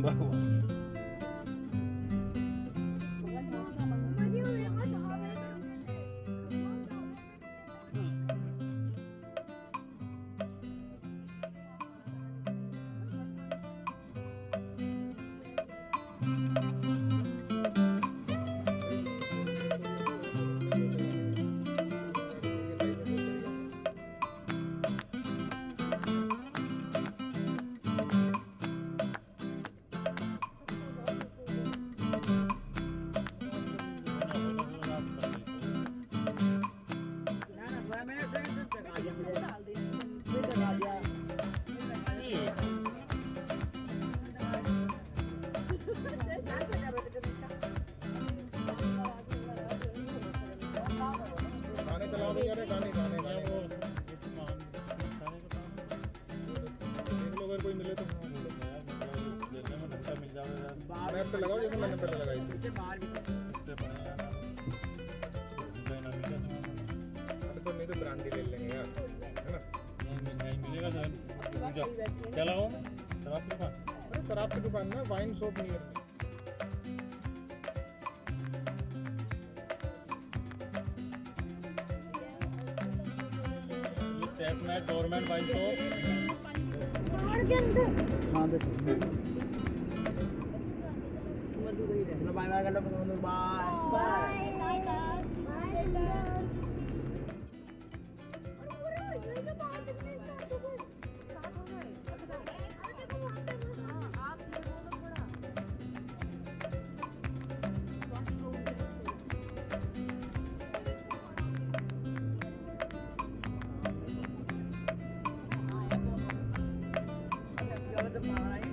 भगवान। कोई मिले तो मैप पे लगाओ जैसे मैंने पहले लगाई थी। तो नहीं तो ब्रांडी ले लेंगे यार, है ना? नहीं मिलेगा सर। क्या लगाऊं मैं? शराब की दुकान? अरे शराब की दुकान में वाइन शॉप नहीं है। गवर्नमेंट वाइन शॉप के अंदर। हाँ देखो बाय बाय कर लो, बाय बाय।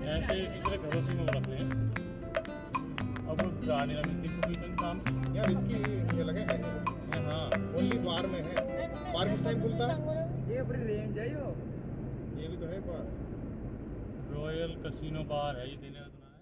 ऐसे इसी तरह घरों से में रख रहे हैं। अब गाड़ी ना मिलती तो कोई काम यार इसकी ये लगे है हाँ ओनली बार में है। बार किस टाइम खुलता है? ये पूरी रेंज है यो। ये भी तो है बार। रॉयल कैसीनो बार है ये देने का सुना है।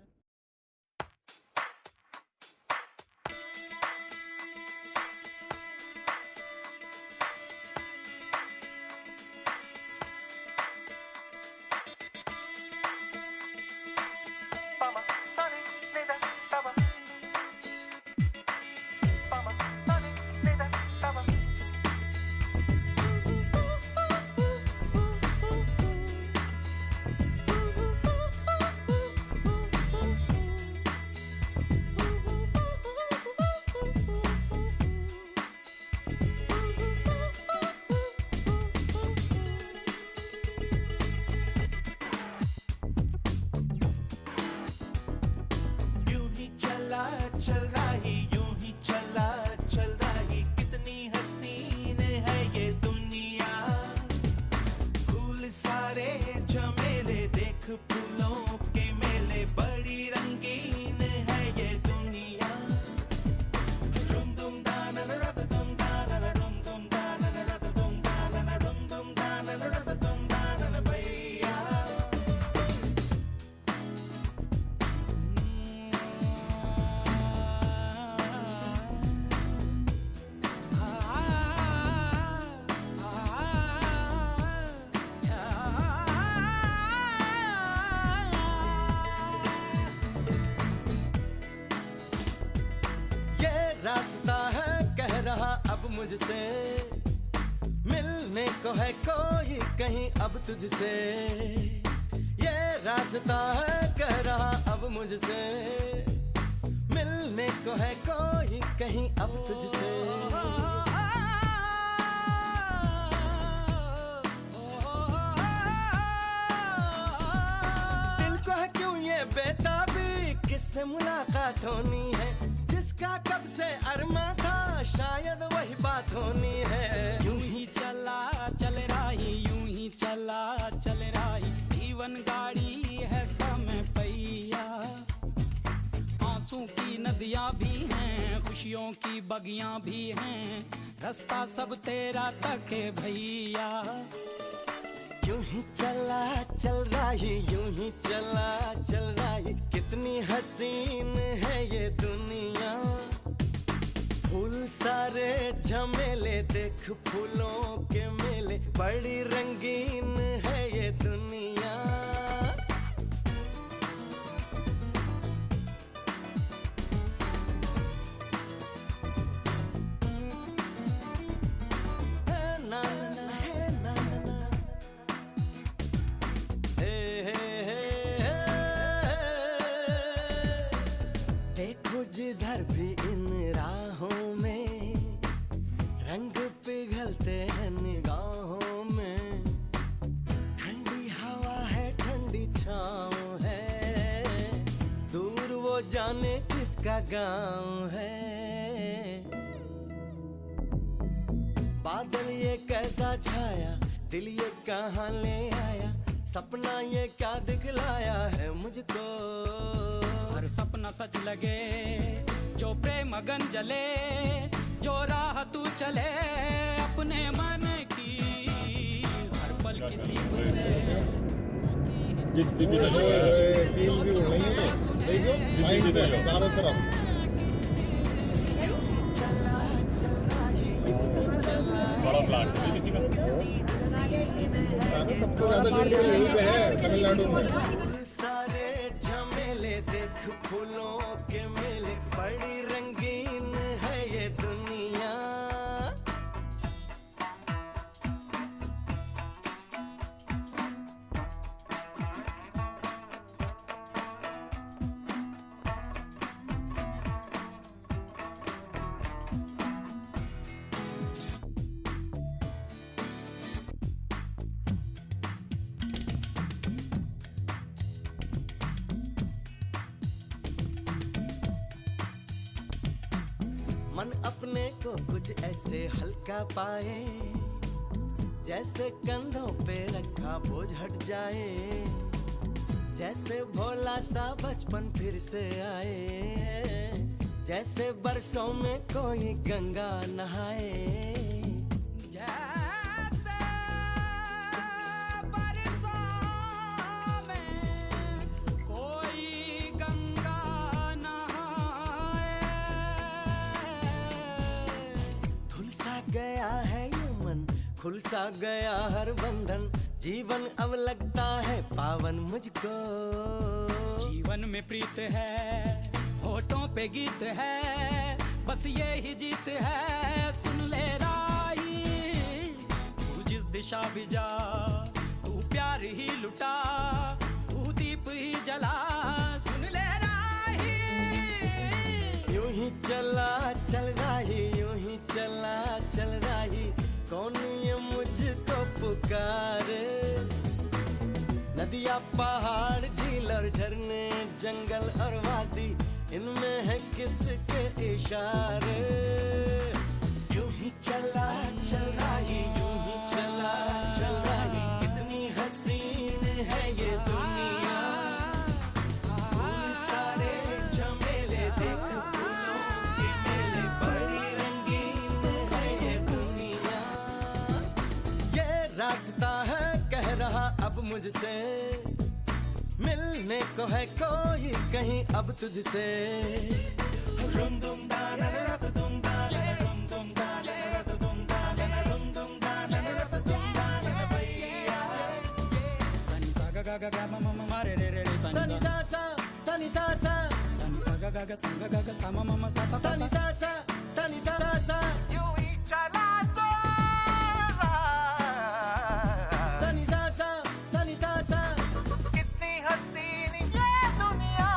चल रही यूं ही चल रही कितनी हसीन है ये दुनिया। फूल सारे झमेले देख फूलों के मेले बड़ी रंगीन है ये दुनिया। रुम दुम दानन रत दुम दानन रुम दुम दानन रत दुम दानन रुम दुम दानन रत दुम दानन भैया। रास्ता है कह रहा अब मुझसे, मिलने को है कोई कहीं अब तुझसे। ये रास्ता है कह रहा अब मुझसे, मिलने को है कोई कहीं अब तुझसे। दिल को है क्यों ये बेताबी, किससे मुलाकात होनी है, जिसका कब से अरमा था शायद वही बात होनी है। यूं ही चला चल रही यूं ही चला चल रही, जीवन गाड़ी है समय पहिया। आंसू की नदियां भी हैं, खुशियों की बगियां भी हैं, रास्ता सब तेरा तक है भैया। यूं ही चला चल रही यूं ही चला चल रही, कितनी हसीन है ये दुनिया। फूल सारे झमेले देख फूलों के मेले बड़ी रंगीन है ये दुनिया। जाने किसका गांव है। बादल ये कैसा छाया, दिल ये कहाँ ले आया, सपना ये क्या दिखलाया है मुझको। हर सपना सच लगे, जो प्रेम अगन जले, जो राह तू चले अपने मन की, हर पल किसी से चील भी उड़ रही है तो देखो लाइन से चारों तरफ। बड़ा प्लांट है किसी का। सबसे ज्यादा भीड़ तो यहीं पे है तमिलनाडु में। सारे झमेले देख फूलों के मेले, बड़ी रंगीन है ये दुनिया। मन अपने को कुछ ऐसे हल्का पाए, जैसे कंधों पे रखा बोझ हट जाए, जैसे भोला सा बचपन फिर से आए, जैसे बरसों में कोई गंगा नहाए। जैसे बरसों में कोई गंगा नहाए। धुल सा गया है ये मन, खुल सा गया हर बंधन, जीवन अब लगता है पावन मुझको। जीवन में प्रीत है, होठों पे गीत है, बस ये ही जीत है, सुन ले राही। तू जिस दिशा भी जा, तू प्यार ही लुटा, तू दीप ही जला, सुन ले राही। यूं ही चला चल राही, यूं ही चला चल राही, कौन ये मुझको पुकारे। नदियाँ पहाड़ झील और झरने, जंगल और वादी, इनमें है किसके इशारे। यूं ही चला चल रही, यूं ही चला चल रही, कितनी हसीन है ये दुनिया। फूल सारे झमेले देख फूलों के मेले, बड़ी रंगीन है ये दुनिया। ये रास्ता है कह रहा अब मुझसे, मिलने को है कोई कहीं अब तुझसे। सनी सा गा गा गा मा मा मा मा रे रे रे रे, सनी सा सा सनी सा सा, सनी सा गा गा गा सा गा गा गा सा मा मा मा सा पा पा सनी सा सा सनी सा सा, यूं ही चला चल सनी सा सा सनी सा सा, कितनी हसीन ये दुनिया।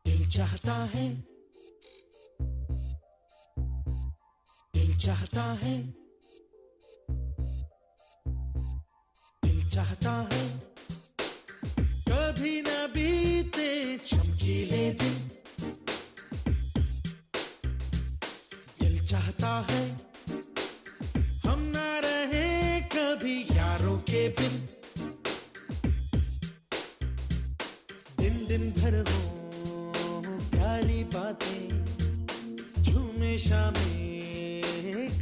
दिल चाहता है, दिल चाहता है, दिल चाहता है, कभी न बीते चमकीले दिन। दिल चाहता है, हम न रहे कभी यारों के बिन। दिन दिन भर हो प्यारी बातें, झूमे शामें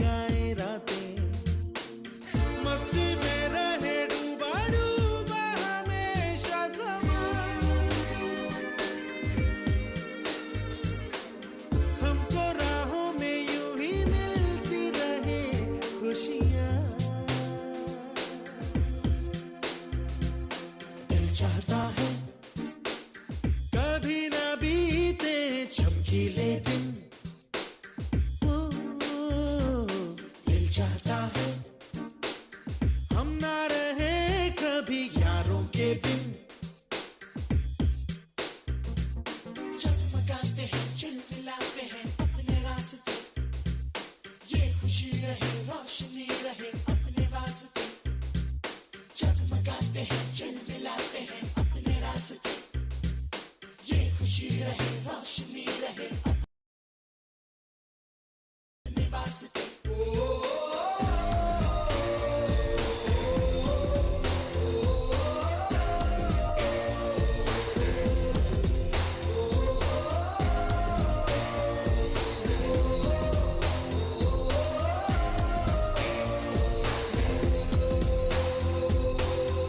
गाए रातें, मस्ती में रहे डूबा डूबा हमेशा।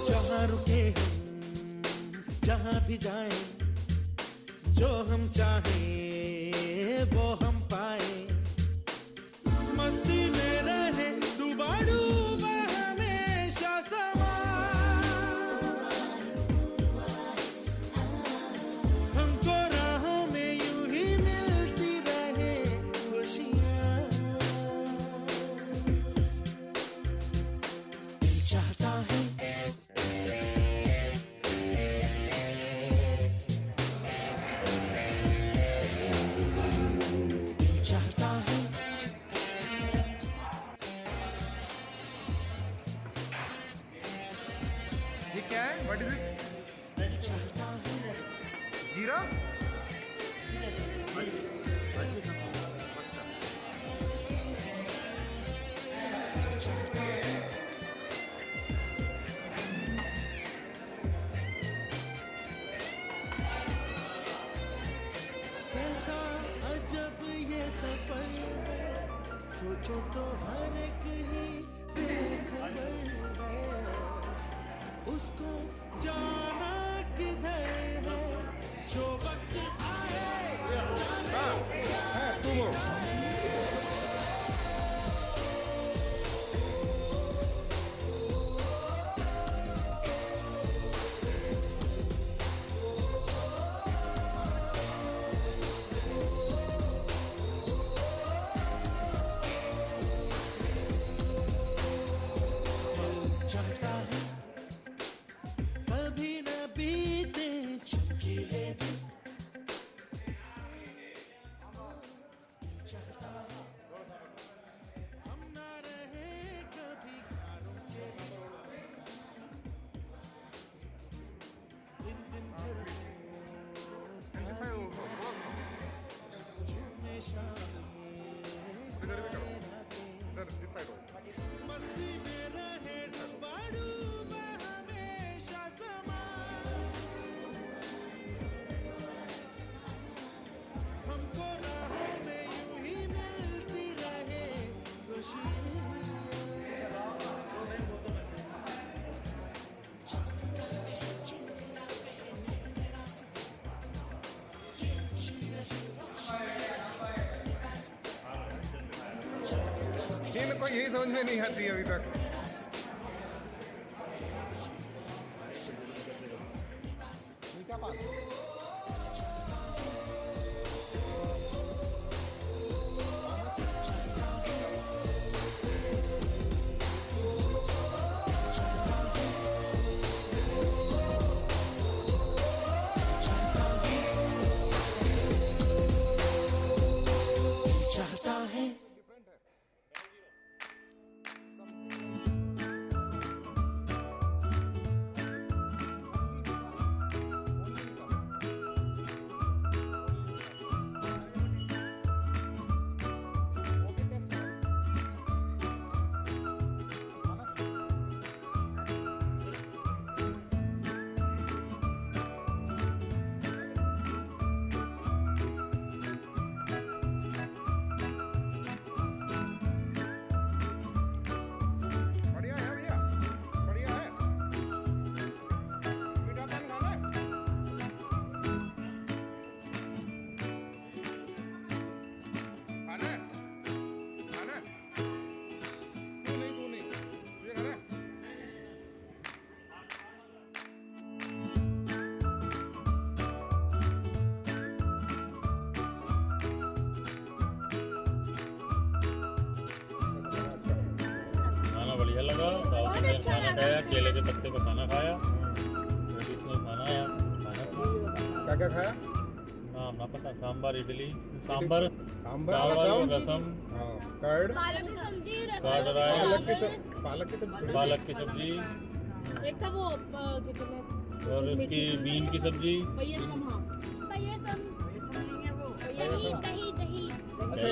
जहाँ रुके हम जहाँ भी जाए जो हम चाहे वो हम पाए मस्ती में रहे डूबा डूबा हमेशा समा हमको राहों में यूं ही मिलती रहे खुशियाँ दिल चाहता है चाहता है ये क्या है? What is this? जीरा? कैसा अजब ये सफर है सोचो तो हर एक ही बेखबर है उसको जाना किधर है जो वक्त आए जाने क्या Two more. चाहता है कभी न बीते चुपके दिन चाहता है हम ना रहे कभी खारों के दिन दिन भर झूमे शामें मस्ती में रहे डूबा डूबा हमेशा समा हमको राहों में यूं ही मिलती रहे खुशियाँ इनको यही समझ में नहीं आती अभी तक मीठा पान चाहता है बढ़िया है भैया बढ़िया है मीठा पान खाना है खाना है खाना है तू नहीं तुझे खाना है खाना बढ़िया लगा। साउथ इंडियन खाना खाया, केले के पत्ते का खाना खाया, ट्रेडिशनल खाना खाया। क्या क्या खाया नाम ना पता। सांबर, इडली, सांबर, सांबर चावल, रसम, हाँ कर्ड पालक की सब्जी कर्ड राइस, पालक की सब्जी पालक की सब्जी एक था वो किचन में और उसकी बीन की सब्जी, भैया सम हाँ यही दही दही अच्छा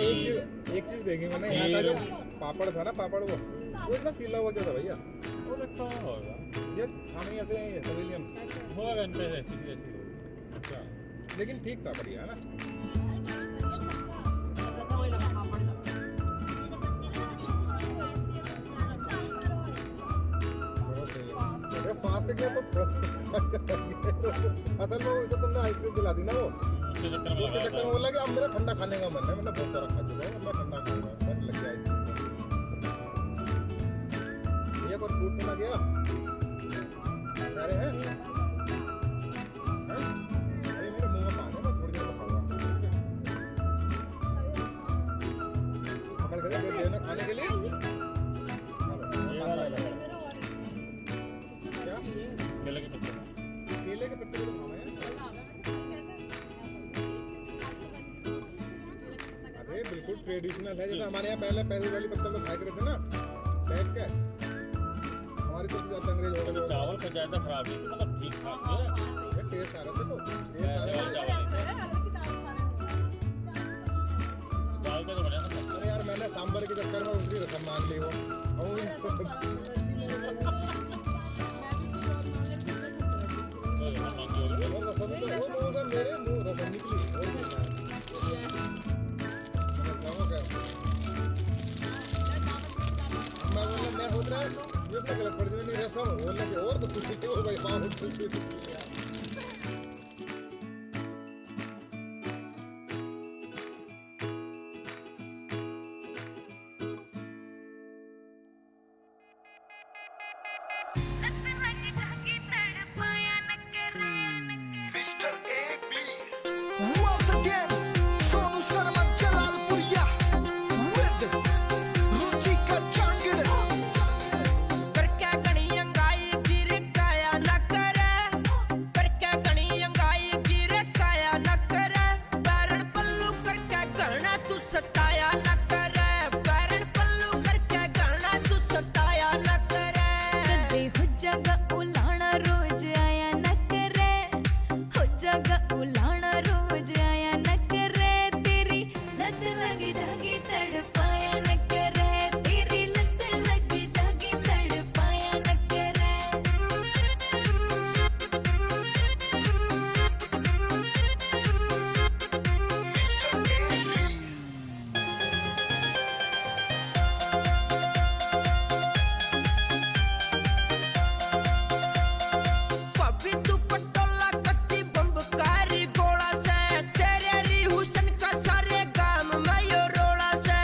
एक चीज देखी मैंने यहाँ का जो पापड़ था ना पापड़ वो इतना सीला हुआ क्या था भैया वो रखा हुआ होगा ये खाने ऐसे ही है पवेलियन होगा इनपे ऐसी ऐसी होगी। अच्छा लेकिन ठीक था बढ़िया है ना बहुत सही है अरे फास्ट किया तो थोड़ा सा असल में उसे तुमने आइसक्रीम दिला दी ना वो उसके चक्कर में उसके लगा चक्कर में बोला कि अब मेरा ठंडा खाने का मन है मैंने बहुत सारा खा चुका हूँ मैं ठंडा खाऊंगा मन लग गया आइसक्रीम ये कोई फ्रूट मिला गया सारे हैं हैं? अरे मेरे मुंह में पानी है मैं थोड़ी देर में खाऊंगा पकड़ के दे देना खाने के लिए ये वाला लगा क्या केले के पत्ते केले के पत्ते को खाना है अरे बिल्कुल ट्रेडिशनल है जैसे हमारे यहाँ पहले पैसे वाली पत्तल तो खाया करते थे ना बैठ के हमारी तो ज्यादा अंग्रेज हो गए चावल का ज्यादा खराब नहीं थी, मतलब ठीक ठाक थे। टेस्ट आ रहा था तो टेस्ट आ पैसे रहा वाले चावल नहीं थे। दाल का तो बढ़िया था। अरे यार मैंने सांबर के चक्कर में उसकी रसम मांग ली वो और तो रसम मांगी होगी। वो रसम तो वो मुंह से मेरे मुंह रसम निकली और क्या मैं सोच रहा ये उसने गलत पड़ नहीं रसम बोलने के और तो कुछ नहीं हो भाई मां कुछ नहीं Mr. AB. Once again, Sonu Sharma Jalalpuriya with Ruchika Changid. करके कणी अंगाई गिर काया न करे करके कणी अंगाई गिर काया न करे बैरण पल्लू करके गहना तू सताया न करे बैरण पल्लू करके गहना तू सताया न करे कदे हो जगा उलाना रोज आया न करे हो जगा उलाना रोज आया न करे तेरी लत लगी जागी तड़पाया न करे तेरी लत लगी जागी तड़पाया न करे पपी तू पटोला कत्ती बम्बकारी गोला से तेरे री हुसन का सारे गाम में यो रोला से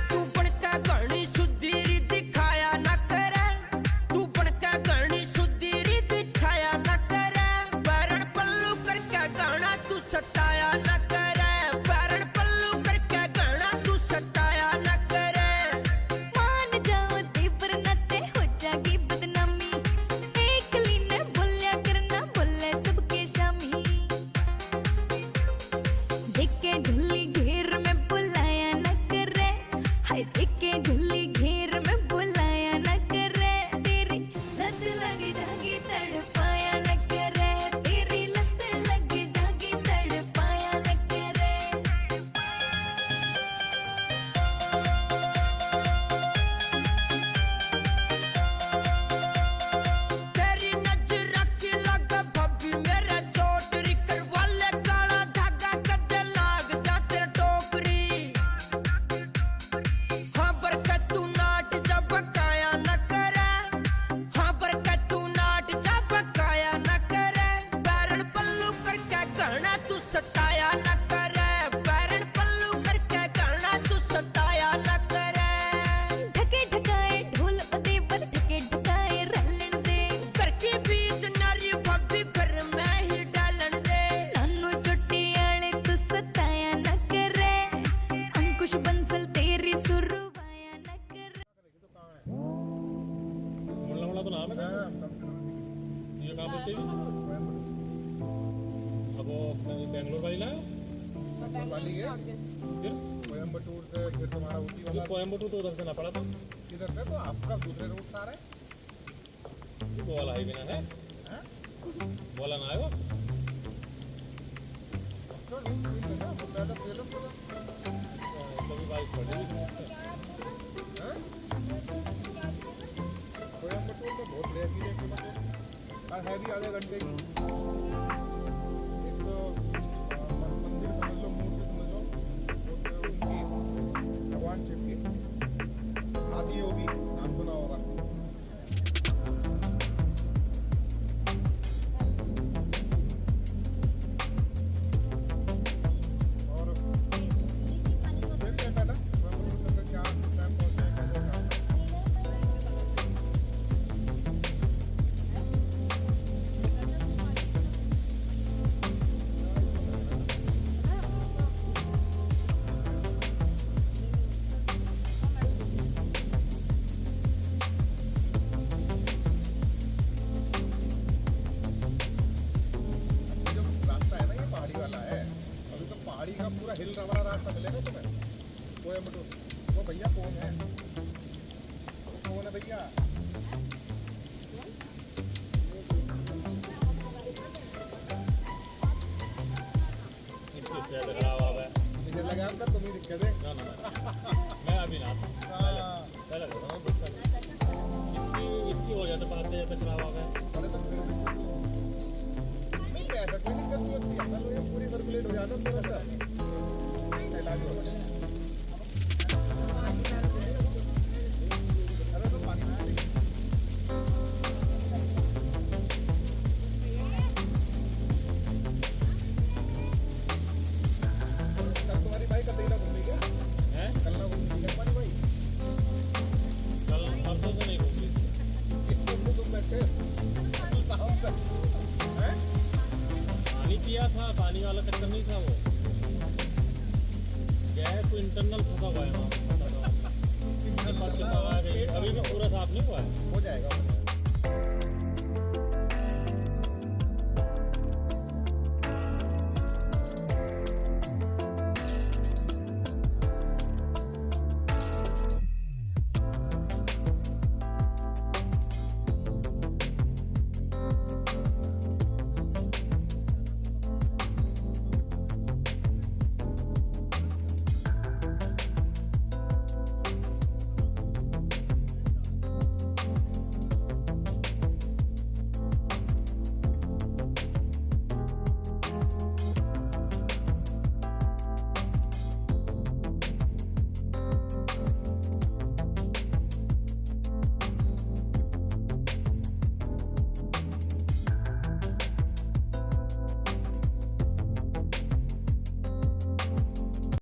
तू बनका गहनी सुधीरी दिखाया न करे तू बनका गहनी सुधीरी दिखाया न करे बैरण पल्लू करके गहना तू सताया न करे बैरण पल्लू करके गहना तू सताया न करे मान जाओ देवर नते हो जागी बदनामी एक लीने बोलिया करना बोले सबके शामी देखे झुल्ली घेर में बुलाया न करे हाय देखे झुल्ली घेर में बुलाया न करे तेरी लत लगी जागी तड़पाया न करे तेरी लत लगी जागी तड़पाया न करे तेरी नजर की लग भभी मेरे चोट रिकर वाले काला धागा कदे लाग जा तेरे टोकरी हाँ बरकत तू नाट जा बकाया न करे हाँ बरकत तू नाट जा बकाया न करे बैरण पल्लू करके गहना तू सताया न करे बैरण पल्लू करके गहना तू सताया न करे ढके ढकाए ढोल देवर ढके ढकाए रलन दे करके बीत नारी भभी घर में ही डालन दे नानू चोटी आले तू सताया न करे अंकुश बंसल तेरी सुरवाया न करे मुल्ला मुल्ला तो नाम है ये कहाँ पड़ती है अब वो अपने बेंगलोर वाली लाया वाली है फिर कोयम्बटूर से फिर तुम्हारा ऊटी वो वाला कोयम्बटूर तो उधर से ना पड़ा था किधर से तो आपका दूसरे रूट से आ रहा है वो वाला हाईवे ना है वो वाला ना है वो ज्यादा फिल्म तो कभी बाइक पड़ी हैं कोयम्बटूर में बहुत रेहती है और है भी आधे घंटे की एक तो मंदिर समझ लो मूर्ति समझ लो उनकी भगवान शिव की आदि योगी नाम सुना होगा और देखते हैं पहले कोयम्बटूर तक क्या टाइम पहुंचते हैं कैसे होगा जो रास्ता है ना ये पहाड़ी वाला है अभी तो पहाड़ी का पूरा हिल वाला रास्ता मिलेगा तुम्हें कोयम्बटूर वो भैया कौन है वो कौन है भैया इसको क्या खराब है मुझे लगा आपका तुम ही दिक्कत है ना ना मैं अभी ना हाँ पहले करो ना इसकी इसकी हो जाता पाते जाते खराब है अरे तो फिर नहीं ऐसा कोई दिक्कत नहीं होती अगर वो ये पूरी सर्कुलेट हो जाता तो बस इलाज हो जाता अरे तो पानी कल तुम्हारी बाइक कब ना घूमी क्या हैं कल ना घूमी क्या तुम्हारी बाइक कल परसों से नहीं घूम रही थी कितने तुम बैठे साहब तक हैं पानी पिया था पानी वाला चक्कर नहीं था वो क्या है कोई इंटरनल फंसा हुआ है वहाँ अभी भी पूरा साफ नहीं हुआ है हो जाएगा